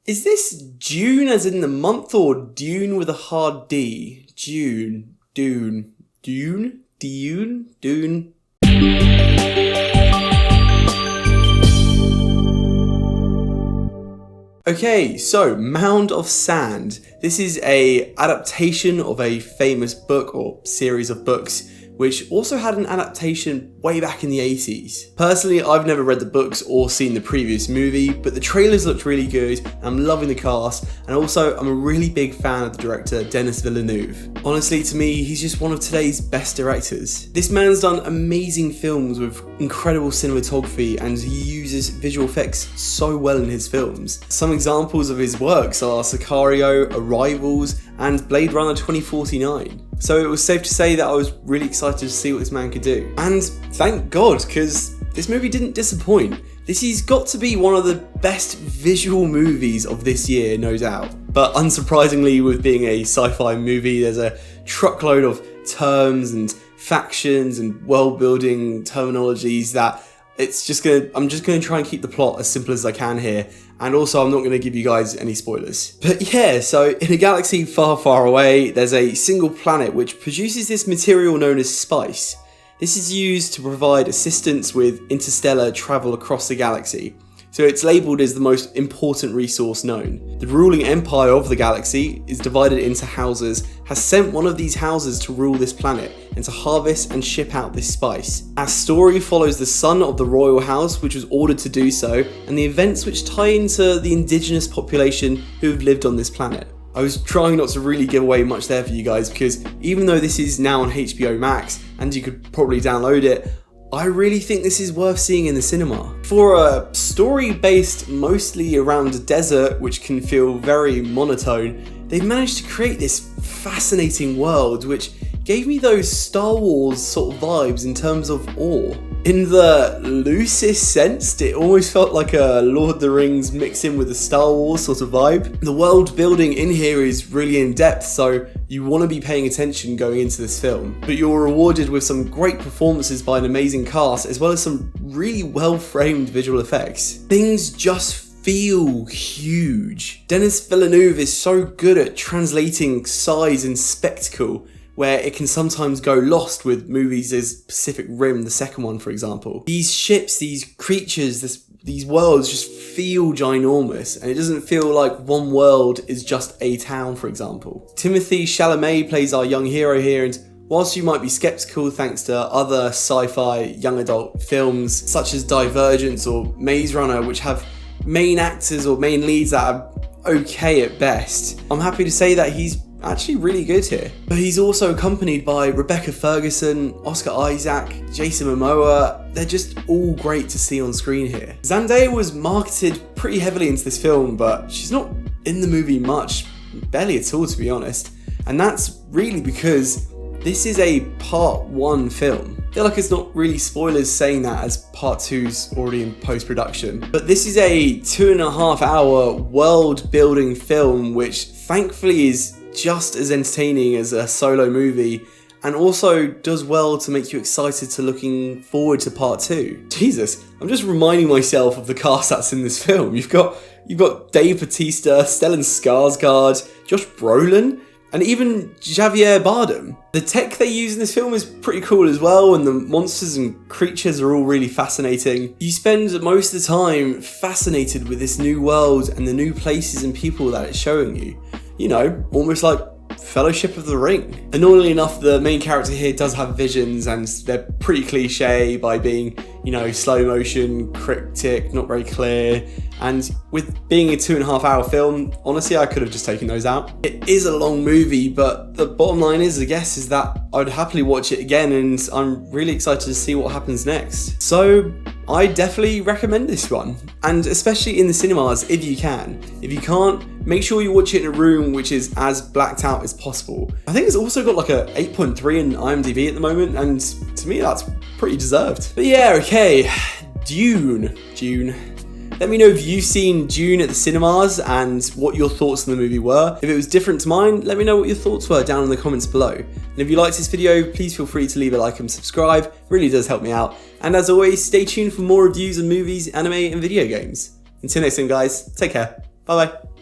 Is this Dune as in the month or Dune with a hard D? Dune. Okay, so Mound of Sand. This is a adaptation of a famous book or series of books, which also had an adaptation way back in the 80s. Personally, I've never read the books or seen the previous movie, but the trailers looked really good, and I'm loving the cast, and also I'm a really big fan of the director, Denis Villeneuve. Honestly, to me, he's just one of today's best directors. This man's done amazing films with incredible cinematography, and he uses visual effects so well in his films. Some examples of his works are Sicario, Arrivals, and Blade Runner 2049. So it was safe to say that I was really excited to see what this man could do. And thank God, because this movie didn't disappoint. This has got to be one of the best visual movies of this year, no doubt. But unsurprisingly, with being a sci-fi movie, there's a truckload of terms and factions and world-building terminologies that I'm just gonna try and keep the plot as simple as I can here. And also, I'm not going to give you guys any spoilers. But yeah, so in a galaxy far, far away, there's a single planet which produces this material known as spice. This is used to provide assistance with interstellar travel across the galaxy. So it's labelled as the most important resource known. The ruling empire of the galaxy is divided into houses, has sent one of these houses to rule this planet and to harvest and ship out this spice. Our story follows the son of the royal house, which was ordered to do so, and the events which tie into the indigenous population who have lived on this planet. I was trying not to really give away much there for you guys, because even though this is now on HBO Max and you could probably download it, I really think this is worth seeing in the cinema. For a story based mostly around a desert, which can feel very monotone, they've managed to create this fascinating world which gave me those Star Wars sort of vibes in terms of awe. In the loosest sense, it almost felt like a Lord of the Rings mixing with a Star Wars sort of vibe. The world building in here is really in depth, so you want to be paying attention going into this film. But you're rewarded with some great performances by an amazing cast, as well as some really well-framed visual effects. Things just feel huge. Denis Villeneuve is so good at translating size and spectacle, where it can sometimes go lost with movies as Pacific Rim, the second one, for example. These ships, these creatures, these worlds just feel ginormous, and it doesn't feel like one world is just a town, for example. Timothée Chalamet plays our young hero here, and whilst you might be skeptical thanks to other sci-fi young adult films such as Divergence or Maze Runner, which have main actors or main leads that are okay at best, I'm happy to say that he's actually really good here. But he's also accompanied by Rebecca Ferguson, Oscar Isaac, Jason Momoa. They're just all great to see on screen here. Zendaya was marketed pretty heavily into this film, but she's not in the movie much, barely at all to be honest. And that's really because this is a part 1 film. I feel like it's not really spoilers saying that, as part 2's already in post-production. But this is a 2.5 hour world building film which thankfully is just as entertaining as a solo movie, and also does well to make you excited to looking forward to part 2. Jesus, I'm just reminding myself of the cast that's in this film. You've got Dave Bautista, Stellan Skarsgård, Josh Brolin, and even Javier Bardem. The tech they use in this film is pretty cool as well, and the monsters and creatures are all really fascinating. You spend most of the time fascinated with this new world and the new places and people that it's showing you. You know, almost like Fellowship of the Ring. Annoyingly enough, the main character here does have visions, and they're pretty cliche by being, you know, slow motion, cryptic, not very clear. And with being a 2.5 hour film, honestly, I could have just taken those out. It is a long movie, but the bottom line is, I guess, is that I'd happily watch it again, and I'm really excited to see what happens next. So I definitely recommend this one, and especially in the cinemas if you can. If you can't, make sure you watch it in a room which is as blacked out as possible. I think it's also got like a 8.3 in IMDb at the moment, and to me that's pretty deserved. But yeah, okay, Dune. Let me know if you've seen Dune at the cinemas and what your thoughts on the movie were. If it was different to mine, let me know what your thoughts were down in the comments below. And if you liked this video, please feel free to leave a like and subscribe. It really does help me out. And as always, stay tuned for more reviews of movies, anime, and video games. Until next time, guys, take care. Bye bye.